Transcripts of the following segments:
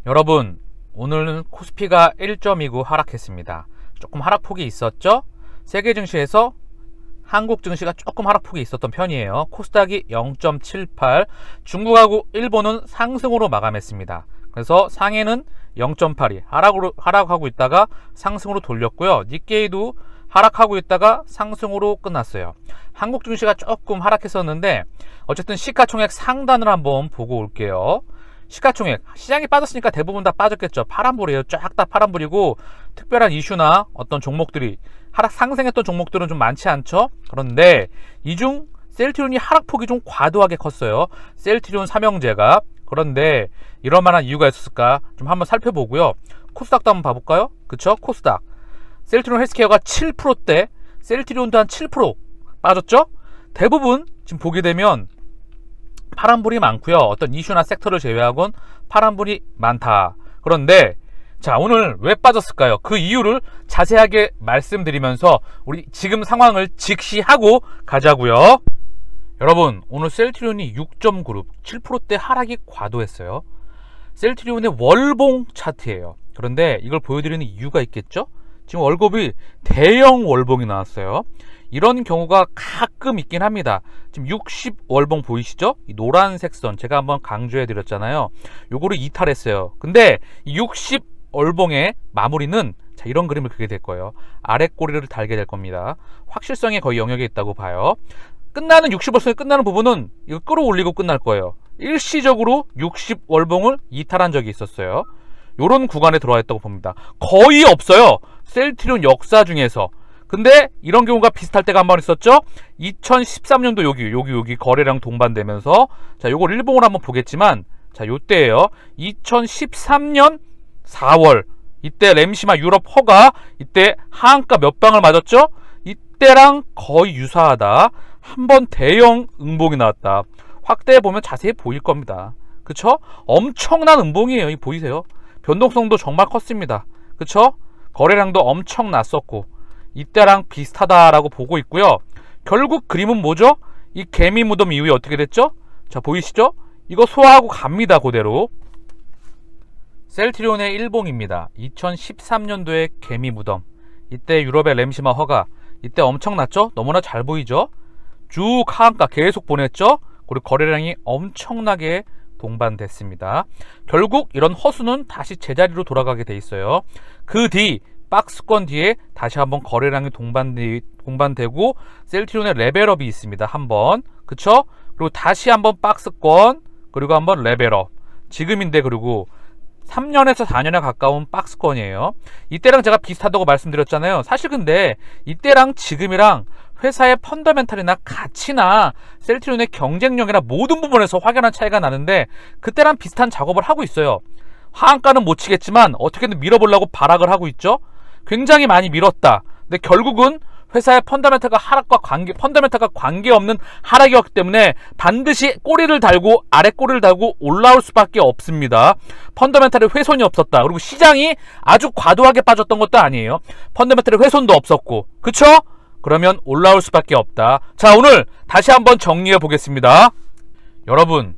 여러분, 오늘은 코스피가 1.29 하락했습니다. 조금 하락폭이 있었죠? 세계 증시에서 한국 증시가 조금 하락폭이 있었던 편이에요. 코스닥이 0.78, 중국하고 일본은 상승으로 마감했습니다. 그래서 상해는 0.82 하락하고 있다가 상승으로 돌렸고요. 니케이도 하락하고 있다가 상승으로 끝났어요. 한국 증시가 조금 하락했었는데 어쨌든 시가총액 상단을 한번 보고 올게요. 시가총액, 시장이 빠졌으니까 대부분 다 빠졌겠죠. 파란불이에요. 쫙 다 파란불이고, 특별한 이슈나 어떤 종목들이 상승했던 종목들은 좀 많지 않죠. 그런데 이 중 셀트리온이 하락폭이 좀 과도하게 컸어요. 셀트리온 삼형제가. 그런데 이럴 만한 이유가 있었을까 좀 한번 살펴보고요. 코스닥도 한번 봐볼까요? 그쵸? 코스닥 셀트리온 헬스케어가 7%대, 셀트리온도 한 7% 빠졌죠. 대부분 지금 보게 되면 파란불이 많고요. 어떤 이슈나 섹터를 제외하곤 파란불이 많다. 그런데 자, 오늘 왜 빠졌을까요? 그 이유를 자세하게 말씀드리면서 우리 지금 상황을 직시하고 가자고요. 여러분, 오늘 셀트리온이 6.96, 7%대 하락이 과도했어요. 셀트리온의 월봉 차트예요. 그런데 이걸 보여드리는 이유가 있겠죠? 지금 월급이 대형 월봉이 나왔어요. 이런 경우가 가끔 있긴 합니다. 지금 60월봉 보이시죠? 이 노란색 선 제가 한번 강조해 드렸잖아요. 요거를 이탈했어요. 근데 이 60월봉의 마무리는 자, 이런 그림을 그리게 될 거예요. 아래 꼬리를 달게 될 겁니다. 확실성에 거의 영역에 있다고 봐요. 끝나는 60월선이 끝나는 부분은 이거 끌어올리고 끝날 거예요. 일시적으로 60월봉을 이탈한 적이 있었어요. 요런 구간에 들어와 있다고 봅니다. 거의 없어요. 셀트리온 역사 중에서. 근데 이런 경우가 비슷할 때가 한 번 있었죠. 2013년도 여기 거래량 동반되면서, 자, 요걸 일봉으로 한번 보겠지만, 자, 요때예요. 2013년 4월 이때 램시마 유럽 허가 이때 하한가 몇 방을 맞았죠. 이때랑 거의 유사하다. 한번 대형 음봉이 나왔다. 확대해 보면 자세히 보일 겁니다. 그쵸? 엄청난 음봉이에요. 이 보이세요? 변동성도 정말 컸습니다. 그쵸? 거래량도 엄청 났었고 이때랑 비슷하다라고 보고 있고요. 결국 그림은 뭐죠? 이 개미 무덤 이후에 어떻게 됐죠? 자, 보이시죠? 이거 소화하고 갑니다. 그대로. 셀트리온의 일봉입니다. 2013년도의 개미 무덤. 이때 유럽의 램시마 허가. 이때 엄청났죠? 너무나 잘 보이죠? 쭉 하한가 계속 보냈죠? 그리고 거래량이 엄청나게 동반됐습니다. 결국 이런 허수는 다시 제자리로 돌아가게 돼 있어요. 그 뒤 박스권 뒤에 다시 한번 거래량이 동반되고 셀트리온의 레벨업이 있습니다. 한번. 그쵸? 그리고 다시 한번 박스권, 그리고 한번 레벨업. 지금인데 그리고 3년에서 4년에 가까운 박스권이에요. 이때랑 제가 비슷하다고 말씀드렸잖아요. 사실 근데 이때랑 지금이랑 회사의 펀더멘탈이나 가치나 셀트리온의 경쟁력이나 모든 부분에서 확연한 차이가 나는데 그때랑 비슷한 작업을 하고 있어요. 하한가는 못 치겠지만 어떻게든 밀어보려고 발악을 하고 있죠. 굉장히 많이 밀었다. 근데 결국은 회사의 펀더멘탈과 관계없는 하락이었기 때문에 반드시 꼬리를 달고 아래 꼬리를 달고 올라올 수밖에 없습니다. 펀더멘탈의 훼손이 없었다. 그리고 시장이 아주 과도하게 빠졌던 것도 아니에요. 펀더멘탈의 훼손도 없었고. 그쵸? 그러면 올라올 수밖에 없다. 자, 오늘 다시 한번 정리해 보겠습니다. 여러분,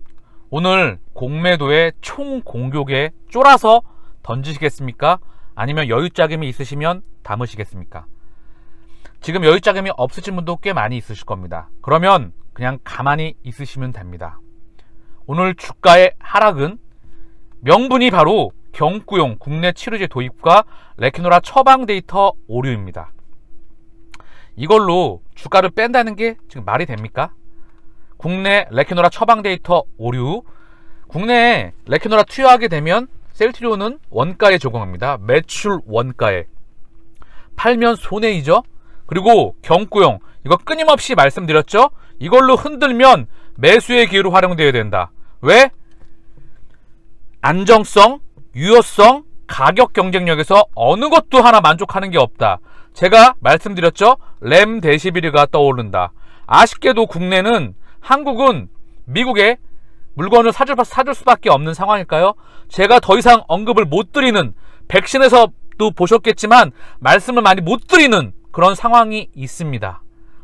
오늘 공매도의 총 공격에 쫄아서 던지시겠습니까? 아니면 여유자금이 있으시면 담으시겠습니까? 지금 여유자금이 없으신 분도 꽤 많이 있으실 겁니다. 그러면 그냥 가만히 있으시면 됩니다. 오늘 주가의 하락은 명분이 바로 경구용 국내 치료제 도입과 레캐노라 처방 데이터 오류입니다. 이걸로 주가를 뺀다는 게 지금 말이 됩니까? 국내 레캐노라 처방 데이터 오류. 국내에 레캐노라 투여하게 되면 셀트리온은 원가에 적용합니다. 매출 원가에. 팔면 손해이죠. 그리고 경구용, 이거 끊임없이 말씀드렸죠. 이걸로 흔들면 매수의 기회로 활용되어야 된다. 왜? 안정성, 유효성, 가격 경쟁력에서 어느 것도 하나 만족하는 게 없다. 제가 말씀드렸죠. 램데시비르가 떠오른다. 아쉽게도 국내는, 한국은 미국에 물건을 사줄 수밖에 없는 상황일까요? 제가 더 이상 언급을 못 드리는, 백신에서도 보셨겠지만 말씀을 많이 못 드리는 그런 상황이 있습니다.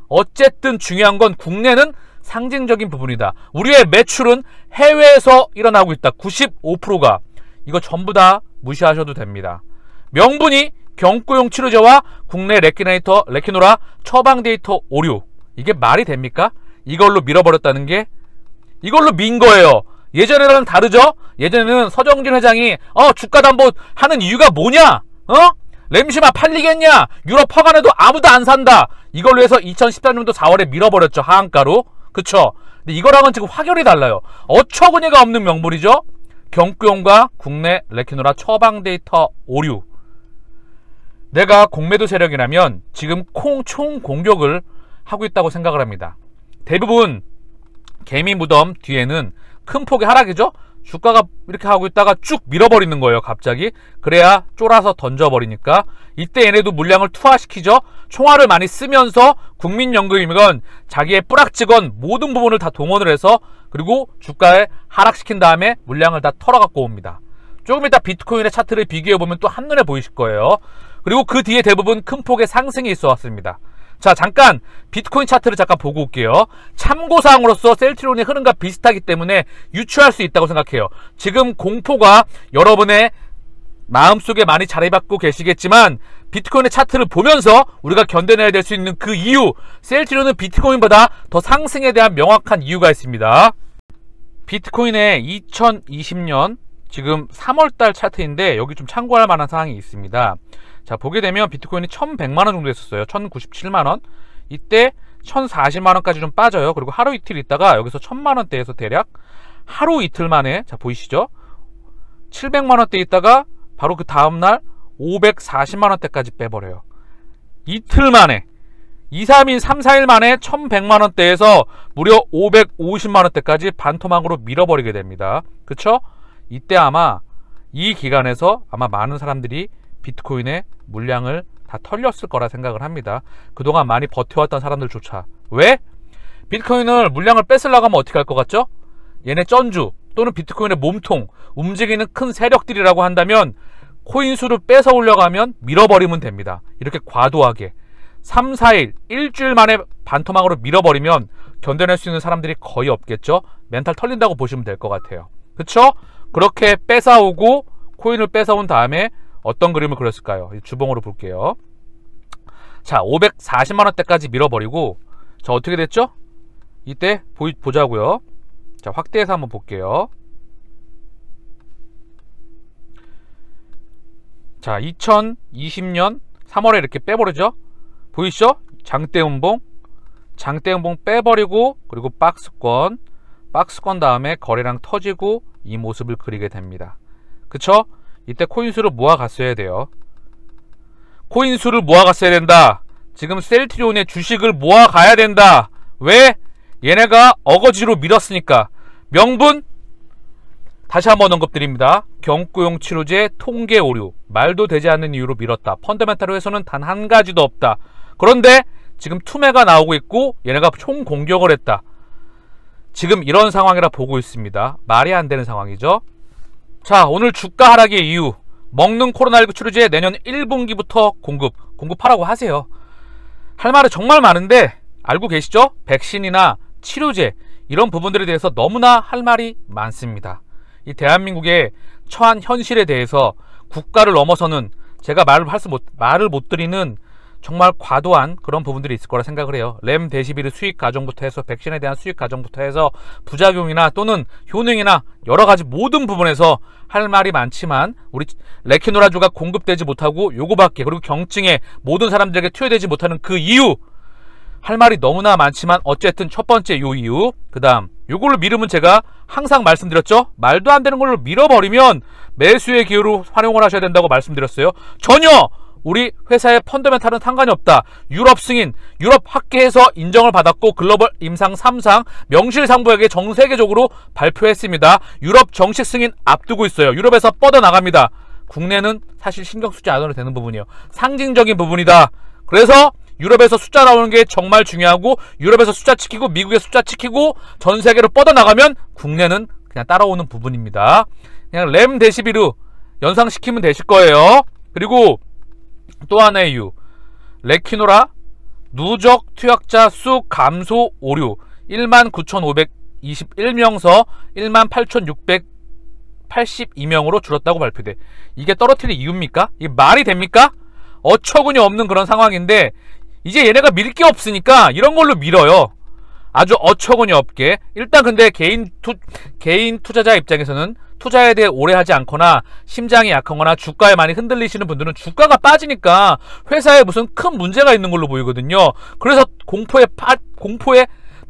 어쨌든 중요한 건 국내는 상징적인 부분이다. 우리의 매출은 해외에서 일어나고 있다. 95%가. 이거 전부 다 무시하셔도 됩니다. 명분이 경구용 치료제와 국내 레키노라 처방 데이터 오류. 이게 말이 됩니까? 이걸로 밀어버렸다는 게 이걸로 민 거예요. 예전에랑 다르죠? 예전에는 서정진 회장이 주가 담보 하는 이유가 뭐냐? 램시마 팔리겠냐? 유럽 허가내도 아무도 안 산다. 이걸로 해서 2013년도 4월에 밀어버렸죠. 하한가로. 그쵸? 근데 이거랑은 지금 확연히 달라요. 어처구니가 없는 명분이죠. 경구용과 국내 레키노라 처방 데이터 오류. 내가 공매도 세력이라면 지금 총 공격을 하고 있다고 생각을 합니다. 대부분 개미 무덤 뒤에는 큰 폭의 하락이죠. 주가가 이렇게 하고 있다가 쭉 밀어버리는 거예요. 갑자기. 그래야 쫄아서 던져버리니까 이때 얘네도 물량을 투하시키죠. 총알을 많이 쓰면서 국민연금이건 자기의 뿌락지건 모든 부분을 다 동원을 해서 그리고 주가에 하락시킨 다음에 물량을 다 털어갖고 옵니다. 조금 이따 비트코인의 차트를 비교해보면 또 한눈에 보이실 거예요. 그리고 그 뒤에 대부분 큰 폭의 상승이 있어 왔습니다. 자, 잠깐 비트코인 차트를 잠깐 보고 올게요. 참고사항으로서 셀트리온의 흐름과 비슷하기 때문에 유추할 수 있다고 생각해요. 지금 공포가 여러분의 마음속에 많이 자리 잡고 계시겠지만 비트코인의 차트를 보면서 우리가 견뎌내야 될 수 있는 그 이유, 셀트리온은 비트코인보다 더 상승에 대한 명확한 이유가 있습니다. 비트코인의 2020년 지금 3월달 차트인데 여기 좀 참고할 만한 사항이 있습니다. 자, 보게 되면 비트코인이 1100만원 정도 했었어요. 1097만원. 이때 1040만원까지 좀 빠져요. 그리고 하루 이틀 있다가 여기서 1000만원대에서 대략 하루 이틀 만에, 자 보이시죠? 700만원대 있다가 바로 그 다음날 540만원대까지 빼버려요. 이틀 만에 2, 3일, 3, 4일 만에 1100만원대에서 무려 550만원대까지 반토막으로 밀어버리게 됩니다. 그쵸? 이때 아마 이 기간에서 아마 많은 사람들이 비트코인의 물량을 다 털렸을 거라 생각을 합니다. 그동안 많이 버텨왔던 사람들조차. 왜? 비트코인을 물량을 뺏으려고 하면 어떻게 할 것 같죠? 얘네 쩐주 또는 비트코인의 몸통, 움직이는 큰 세력들이라고 한다면 코인 수를 뺏어 오려고 하면 밀어버리면 됩니다. 이렇게 과도하게 3, 4일, 일주일 만에 반토막으로 밀어버리면 견뎌낼 수 있는 사람들이 거의 없겠죠? 멘탈 털린다고 보시면 될 것 같아요. 그쵸? 그렇게 뺏어오고 코인을 뺏어온 다음에 어떤 그림을 그렸을까요? 주봉으로 볼게요. 자, 540만원대까지 밀어버리고 자, 어떻게 됐죠? 이때 보자고요. 자, 확대해서 한번 볼게요. 자, 2020년 3월에 이렇게 빼버리죠? 보이시죠? 장대음봉 빼버리고 그리고 박스권 다음에 거래량 터지고 이 모습을 그리게 됩니다. 그쵸? 이때 코인수를 모아갔어야 돼요. 코인수를 모아갔어야 된다. 지금 셀트리온의 주식을 모아가야 된다. 왜? 얘네가 어거지로 밀었으니까. 명분? 다시 한번 언급드립니다. 경구용 치료제 통계 오류. 말도 되지 않는 이유로 밀었다. 펀더멘탈에서는 단 한 가지도 없다. 그런데 지금 투매가 나오고 있고 얘네가 총 공격을 했다. 지금 이런 상황이라 보고 있습니다. 말이 안 되는 상황이죠. 자, 오늘 주가 하락의 이유. 먹는 코로나19 치료제 내년 1분기부터 공급하라고 하세요. 할 말이 정말 많은데 알고 계시죠? 백신이나 치료제 이런 부분들에 대해서 너무나 할 말이 많습니다. 이 대한민국의 처한 현실에 대해서 국가를 넘어서는 제가 말을 못 드리는 정말 과도한 그런 부분들이 있을 거라 생각을 해요. 렘데시비르 수익 과정부터 해서 백신에 대한 수익 과정부터 해서 부작용이나 또는 효능이나 여러가지 모든 부분에서 할 말이 많지만 우리 레키노라주가 공급되지 못하고 요거밖에 그리고 경증에 모든 사람들에게 투여되지 못하는 그 이유 할 말이 너무나 많지만 어쨌든 첫 번째 요 이유 그 다음 요걸로 미루면 제가 항상 말씀드렸죠. 말도 안 되는 걸로 밀어버리면 매수의 기회로 활용을 하셔야 된다고 말씀드렸어요. 전혀 우리 회사의 펀더멘탈은 상관이 없다. 유럽 승인, 유럽 학계에서 인정을 받았고 글로벌 임상 3상 명실상부하게 전 세계적으로 발표했습니다. 유럽 정식 승인 앞두고 있어요. 유럽에서 뻗어나갑니다. 국내는 사실 신경 쓰지 않아도 되는 부분이에요. 상징적인 부분이다. 그래서 유럽에서 숫자 나오는 게 정말 중요하고 유럽에서 숫자 지키고 미국에 숫자 지키고 전 세계로 뻗어나가면 국내는 그냥 따라오는 부분입니다. 그냥 렘데시비르 연상시키면 되실 거예요. 그리고 또 하나의 이유 레키노라 누적 투약자 수 감소 오류 19,521명서 82명으로 줄었다고 발표돼. 이게 떨어뜨릴 이유입니까? 이게 말이 됩니까? 어처구니 없는 그런 상황인데 이제 얘네가 밀 게 없으니까 이런 걸로 밀어요. 아주 어처구니 없게. 일단 근데 개인 투자자 입장에서는 투자에 대해 오래 하지 않거나 심장이 약하거나 주가에 많이 흔들리시는 분들은 주가가 빠지니까 회사에 무슨 큰 문제가 있는 걸로 보이거든요. 그래서 공포에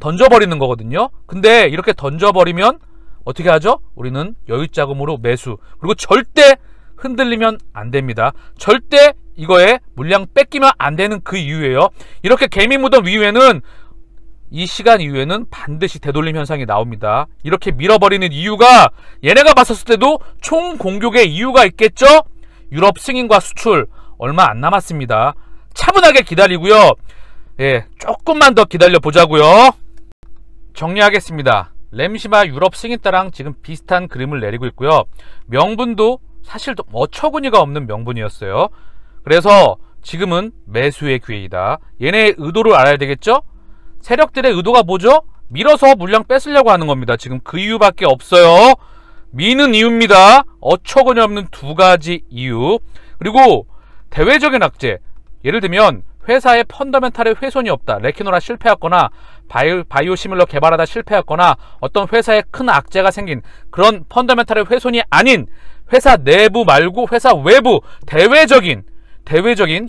던져버리는 거거든요. 근데 이렇게 던져버리면 어떻게 하죠? 우리는 여유자금으로 매수. 그리고 절대 흔들리면 안 됩니다. 절대 이거에 물량 뺏기면 안 되는 그 이유예요. 이렇게 개미 무덤 이후에는 이 시간 이후에는 반드시 되돌림 현상이 나옵니다. 이렇게 밀어버리는 이유가 얘네가 봤었을 때도 총 공격의 이유가 있겠죠? 유럽 승인과 수출 얼마 안 남았습니다. 차분하게 기다리고요. 예, 조금만 더 기다려 보자고요. 정리하겠습니다. 램시마 유럽 승인따랑 지금 비슷한 그림을 내리고 있고요. 명분도 사실 어처구니가 없는 명분이었어요. 그래서 지금은 매수의 기회이다. 얘네의 의도를 알아야 되겠죠? 세력들의 의도가 뭐죠? 밀어서 물량 뺏으려고 하는 겁니다. 지금 그 이유밖에 없어요. 미는 이유입니다. 어처구니 없는 두 가지 이유. 그리고 대외적인 악재. 예를 들면 회사의 펀더멘탈에 훼손이 없다. 레키노라 실패했거나 바이오시밀러 개발하다 실패했거나 어떤 회사에 큰 악재가 생긴 그런 펀더멘탈의 훼손이 아닌 회사 내부 말고 회사 외부 대외적인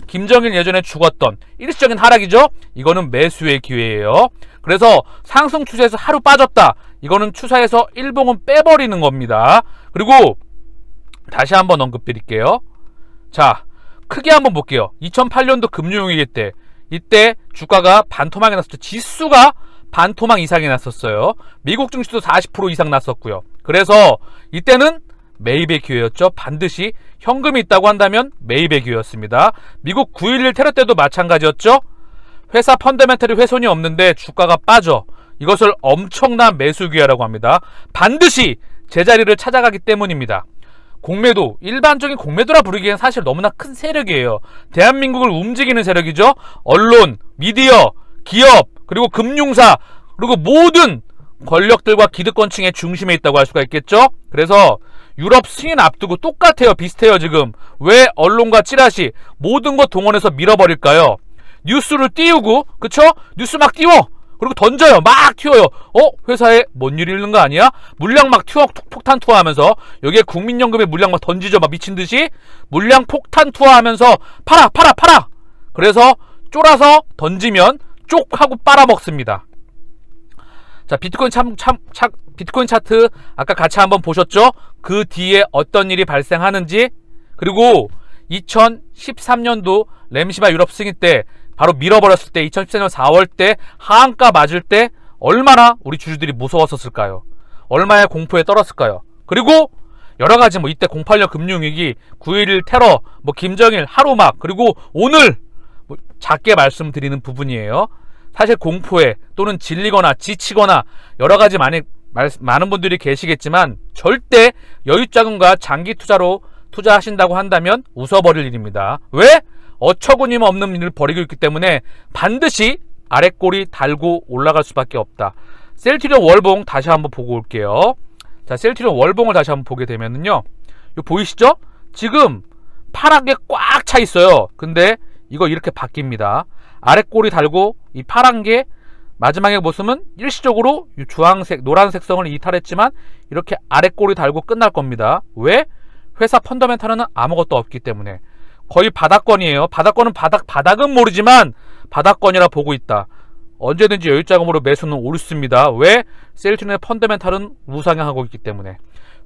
김정일 예전에 죽었던 일시적인 하락이죠. 이거는 매수의 기회예요. 그래서 상승 추세에서 하루 빠졌다. 이거는 추세에서 일봉은 빼버리는 겁니다. 그리고 다시 한번 언급드릴게요. 자, 크게 한번 볼게요. 2008년도 금융위기 때 이때 주가가 반토막이 났을 때 지수가 반토막 이상이 났었어요. 미국 증시도 40% 이상 났었고요. 그래서 이때는 매입의 기회였죠. 반드시 현금이 있다고 한다면 매입의 기회였습니다. 미국 9.11 테러 때도 마찬가지였죠. 회사 펀더멘털이 훼손이 없는데 주가가 빠져. 이것을 엄청난 매수 기회라고 합니다. 반드시 제자리를 찾아가기 때문입니다. 공매도, 일반적인 공매도라 부르기엔 사실 너무나 큰 세력이에요. 대한민국을 움직이는 세력이죠. 언론, 미디어, 기업, 그리고 금융사, 그리고 모든 권력들과 기득권층의 중심에 있다고 할 수가 있겠죠. 그래서 유럽 승인 앞두고 똑같아요. 비슷해요. 지금 왜 언론과 찌라시 모든 것 동원해서 밀어버릴까요? 뉴스를 띄우고, 그쵸? 뉴스 막 띄워. 그리고 던져요. 막 튀어요. 회사에 뭔 일이 있는 거 아니야? 물량 막 폭탄 투하하면서 여기에 국민연금에 물량 막 던지죠. 막 미친듯이 물량 폭탄 투하하면서 팔아. 그래서 쫄아서 던지면 쪽 하고 빨아먹습니다. 자, 비트코인 차트 아까 같이 한번 보셨죠? 그 뒤에 어떤 일이 발생하는지. 그리고 2013년도 램시마 유럽 승인 때 바로 밀어버렸을 때 2014년 4월 때 하한가 맞을 때 얼마나 우리 주주들이 무서웠었을까요? 얼마의 공포에 떨었을까요? 그리고 여러가지 이때 08년 금융위기, 9.11 테러, 김정일 하루막, 그리고 오늘 작게 말씀드리는 부분이에요. 사실 공포에 또는 질리거나 지치거나 여러가지 많은 분들이 계시겠지만 절대 여유자금과 장기 투자로 투자하신다고 한다면 웃어버릴 일입니다. 왜? 어처구니 없는 일을 벌이고 있기 때문에 반드시 아랫골이 달고 올라갈 수밖에 없다. 셀트리온 월봉 다시 한번 보고 올게요. 자, 셀트리온 월봉을 다시 한번 보게 되면은요, 이거 보이시죠? 지금 파랗게 꽉 차 있어요. 근데 이거 이렇게 바뀝니다. 아랫골이 달고 이 파란 게 마지막에 보시면 일시적으로 이 주황색, 노란색 성을 이탈했지만 이렇게 아랫골이 달고 끝날 겁니다. 왜? 회사 펀더멘탈은 아무것도 없기 때문에. 거의 바닥권이에요. 바닥권은 바닥은 모르지만 바닥권이라 보고 있다. 언제든지 여유자금으로 매수는 옳습니다. 왜? 셀트리온의 펀더멘탈은 우상향하고 있기 때문에.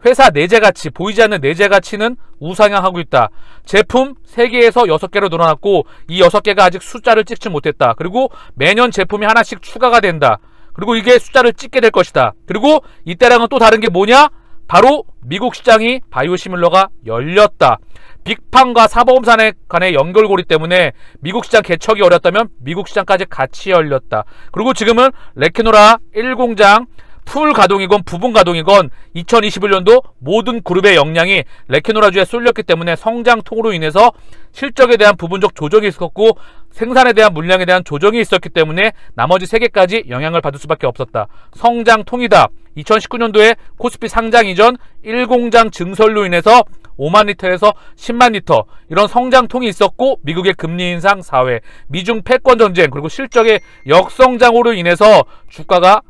회사 내재가치, 보이지 않는 내재가치는 우상향하고 있다. 제품 3개에서 6개로 늘어났고 이 6개가 아직 숫자를 찍지 못했다. 그리고 매년 제품이 하나씩 추가가 된다. 그리고 이게 숫자를 찍게 될 것이다. 그리고 이때랑은 또 다른 게 뭐냐? 바로 미국 시장이 바이오시밀러가 열렸다. 빅팜과 사보험사 간의 연결고리 때문에 미국 시장 개척이 어렵다면 미국 시장까지 같이 열렸다. 그리고 지금은 레키노라 1공장 풀 가동이건 부분 가동이건 2021년도 모든 그룹의 역량이 레키노라주에 쏠렸기 때문에 성장통으로 인해서 실적에 대한 부분적 조정이 있었고 생산에 대한 물량에 대한 조정이 있었기 때문에 나머지 3개까지 영향을 받을 수밖에 없었다. 성장통이다. 2019년도에 코스피 상장 이전 1공장 증설로 인해서 5만 리터에서 10만 리터 이런 성장통이 있었고, 미국의 금리 인상 사회, 미중 패권 전쟁, 그리고 실적의 역성장으로 인해서 주가가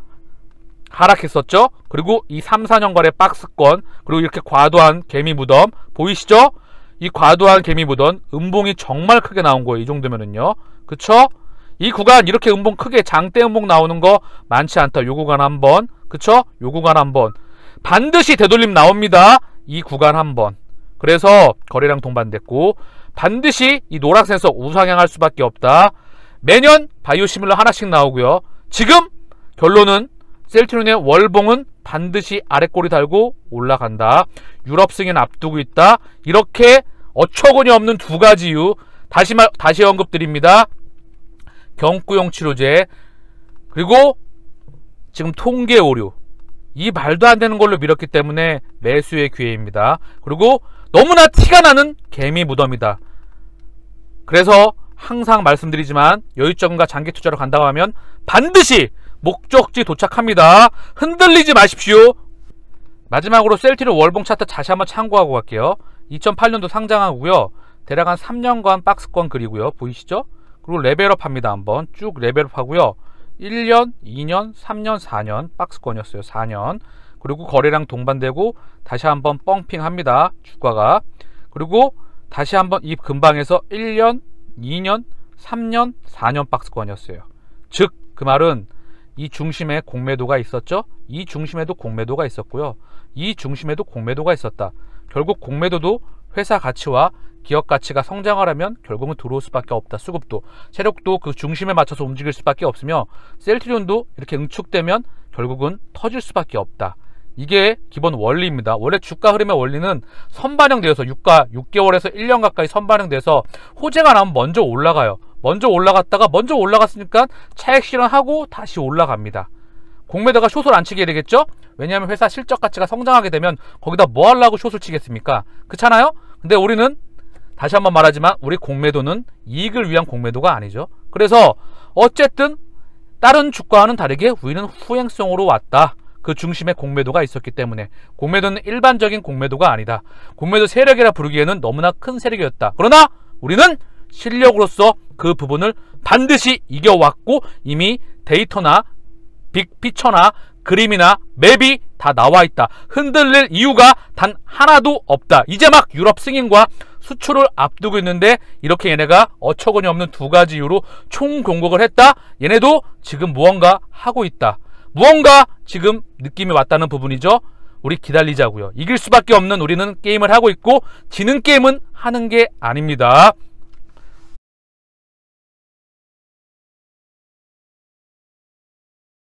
하락했었죠. 그리고 이 3, 4년간의 박스권, 그리고 이렇게 과도한 개미 무덤 보이시죠? 이 과도한 개미 무덤, 음봉이 정말 크게 나온 거예요. 이 정도면은요. 그쵸? 이 구간 이렇게 음봉 크게 장대 음봉 나오는 거 많지 않다. 요 구간 한번, 그쵸? 요 구간 한번 반드시 되돌림 나옵니다. 이 구간 한번. 그래서 거래량 동반됐고, 반드시 이 노락선에서 우상향할 수밖에 없다. 매년 바이오시밀러 하나씩 나오고요. 지금 결론은 셀트리온의 월봉은 반드시 아래꼬리 달고 올라간다. 유럽 승인 앞두고 있다. 이렇게 어처구니 없는 2가지 이유 다시 언급드립니다. 경구용 치료제, 그리고 지금 통계 오류, 이 말도 안 되는 걸로 밀었기 때문에 매수의 기회입니다. 그리고 너무나 티가 나는 개미 무덤이다. 그래서 항상 말씀드리지만 여유자금과 장기 투자로 간다고 하면 반드시 목적지 도착합니다. 흔들리지 마십시오. 마지막으로 셀트리온 월봉 차트 다시 한번 참고하고 갈게요. 2008년도 상장하고요. 대략 한 3년간 박스권 그리고요. 보이시죠? 그리고 레벨업 합니다. 한번 쭉 레벨업 하고요. 1년, 2년, 3년, 4년 박스권이었어요. 4년. 그리고 거래량 동반되고 다시 한번 뻥핑 합니다. 주가가. 그리고 다시 한번 이 근방에서 1년, 2년, 3년, 4년 박스권이었어요. 즉 그 말은 이 중심에 공매도가 있었죠. 이 중심에도 공매도가 있었고요. 이 중심에도 공매도가 있었다. 결국 공매도도 회사 가치와 기업 가치가 성장하려면 결국은 들어올 수밖에 없다. 수급도, 세력도 그 중심에 맞춰서 움직일 수밖에 없으며, 셀트리온도 이렇게 응축되면 결국은 터질 수밖에 없다. 이게 기본 원리입니다. 원래 주가 흐름의 원리는 선반영되어서 6개월에서 1년 가까이 선반영돼서 호재가 나면 먼저 올라가요. 먼저 올라갔으니까 차익 실현하고 다시 올라갑니다. 공매도가 숏을 안 치게 되겠죠? 왜냐하면 회사 실적 가치가 성장하게 되면 거기다 뭐 하려고 숏을 치겠습니까? 그렇잖아요? 근데 우리는 다시 한번 말하지만 우리 공매도는 이익을 위한 공매도가 아니죠. 그래서 어쨌든 다른 주가와는 다르게 우리는 후행성으로 왔다. 그 중심에 공매도가 있었기 때문에. 공매도는 일반적인 공매도가 아니다. 공매도 세력이라 부르기에는 너무나 큰 세력이었다. 그러나 우리는 실력으로서 그 부분을 반드시 이겨왔고, 이미 데이터나 빅피처나 그림이나 맵이 다 나와 있다. 흔들릴 이유가 단 하나도 없다. 이제 막 유럽 승인과 수출을 앞두고 있는데 이렇게 얘네가 어처구니 없는 2가지 이유로 총공격을 했다. 얘네도 지금 무언가 하고 있다. 무언가 지금 느낌이 왔다는 부분이죠. 우리 기다리자고요. 이길 수밖에 없는 우리는 게임을 하고 있고, 지는 게임은 하는 게 아닙니다.